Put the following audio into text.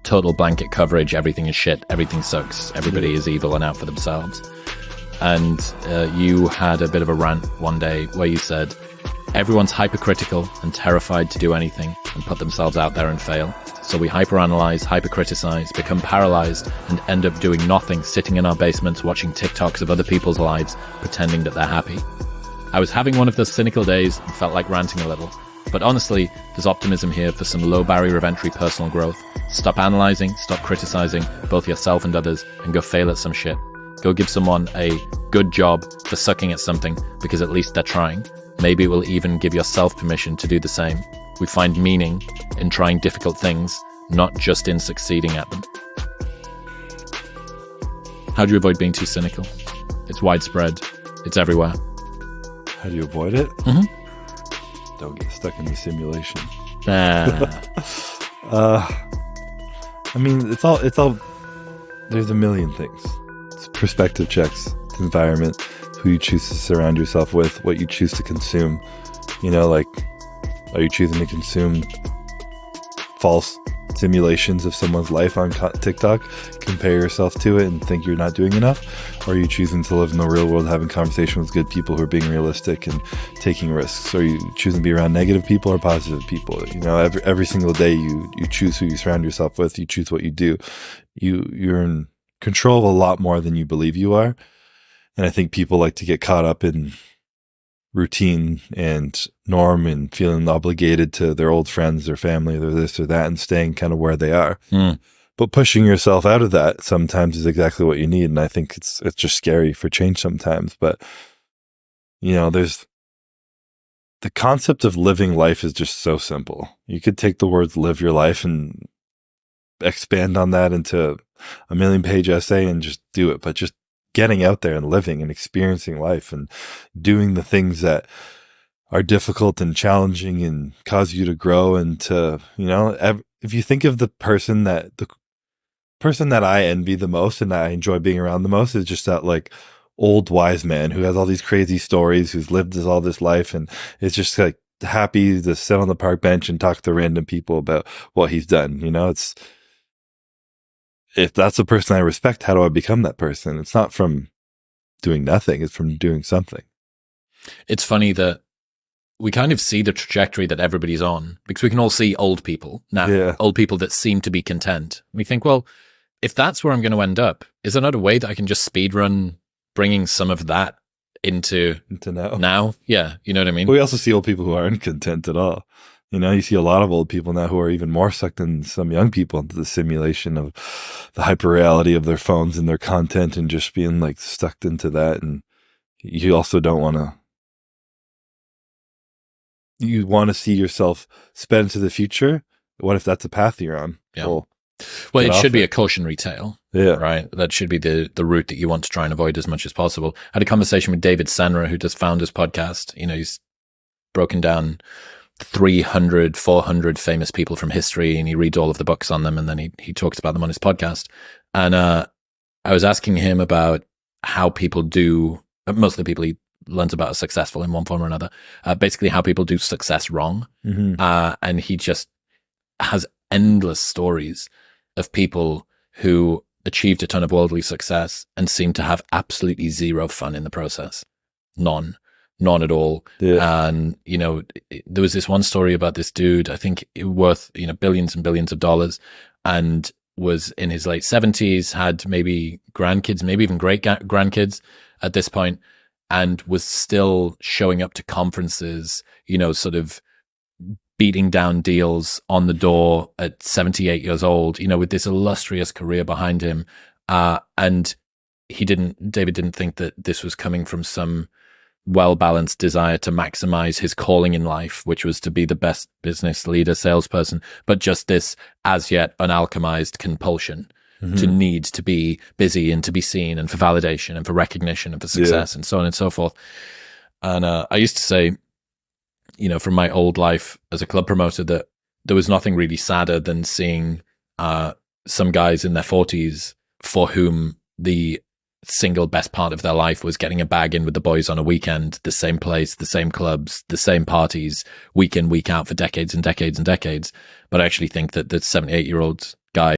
Total blanket coverage, everything is shit, everything sucks, everybody is evil and out for themselves. And you had a bit of a rant one day where you said, everyone's hypercritical and terrified to do anything and put themselves out there and fail. So we hyperanalyze, hypercriticize, become paralyzed, and end up doing nothing, sitting in our basements watching TikToks of other people's lives, pretending that they're happy. I was having one of those cynical days and felt like ranting a little. But honestly, there's optimism here for some low barrier of entry personal growth. Stop analyzing, stop criticizing, both yourself and others, and go fail at some shit. Go give someone a good job for sucking at something, because at least they're trying. Maybe it will even give yourself permission to do the same. We find meaning in trying difficult things, not just in succeeding at them. How do you avoid being too cynical? It's widespread. It's everywhere. How do you avoid it? Mm-hmm. Don't get stuck in the simulation. I mean, it's all, there's a million things. It's perspective checks, it's environment, who you choose to surround yourself with, what you choose to consume. You know, like, are you choosing to consume false simulations of someone's life on TikTok, compare yourself to it and think you're not doing enough? Or are you choosing to live in the real world, having conversation with good people who are being realistic and taking risks? Or are you choosing to be around negative people or positive people? You know, every single day you choose who you surround yourself with, you choose what you do. You're in control of a lot more than you believe you are. And I think people like to get caught up in routine and norm and feeling obligated to their old friends, their family, their this or that, and staying kind of where they are. But pushing yourself out of that sometimes is exactly what you need. And I think it's just scary for change sometimes. But, you know, there's the concept of living life is just so simple. You could take the words live your life and expand on that into a 1,000,000-page essay and just do it. But just getting out there and living and experiencing life and doing the things that are difficult and challenging and cause you to grow and to, you know, if you think of the person that I envy the most and that I enjoy being around the most is just that like old wise man who has all these crazy stories, who's lived all this life and is just like happy to sit on the park bench and talk to random people about what he's done. You know, if that's the person I respect, how do I become that person? It's not from doing nothing. It's from doing something. It's funny that we kind of see the trajectory that everybody's on, because we can all see old people now, old people that seem to be content. We think, well, if that's where I'm going to end up, is there not a way that I can just speed run bringing some of that into now? Yeah. You know what I mean? But we also see old people who aren't content at all. You know, you see a lot of old people now who are even more sucked than some young people into the simulation of the hyperreality of their phones and their content and just being like stuck into that. And you also don't want to, you want to see yourself sped into the future. What if that's the path you're on? Yeah. Well, it should be a cautionary tale. Yeah. Right. That should be the route that you want to try and avoid as much as possible. I had a conversation with David Senra, who does Founders Podcast. You know, he's broken down 300, 400 famous people from history, and he reads all of the books on them, and then he talks about them on his podcast. And I was asking him about how people do, most of the people he learns about are successful in one form or another, basically how people do success wrong. And he just has endless stories of people who achieved a ton of worldly success and seem to have absolutely zero fun in the process. None at all. Yeah. And, you know, there was this one story about this dude, I think worth, you know, billions and billions of dollars, and was in his late 70s, had maybe grandkids, maybe even great grandkids at this point, and was still showing up to conferences, you know, sort of beating down deals on the door at 78 years old, you know, with this illustrious career behind him. And David didn't think that this was coming from some well-balanced desire to maximize his calling in life, which was to be the best business leader, salesperson, but just this as yet unalchemized compulsion to need to be busy and to be seen and for validation and for recognition and for success and so on and so forth. And I used to say, you know, from my old life as a club promoter, that there was nothing really sadder than seeing some guys in their 40s for whom the single best part of their life was getting a bag in with the boys on a weekend, the same place, the same clubs, the same parties, week in, week out for decades and decades and decades. But I actually think that the 78-year-old guy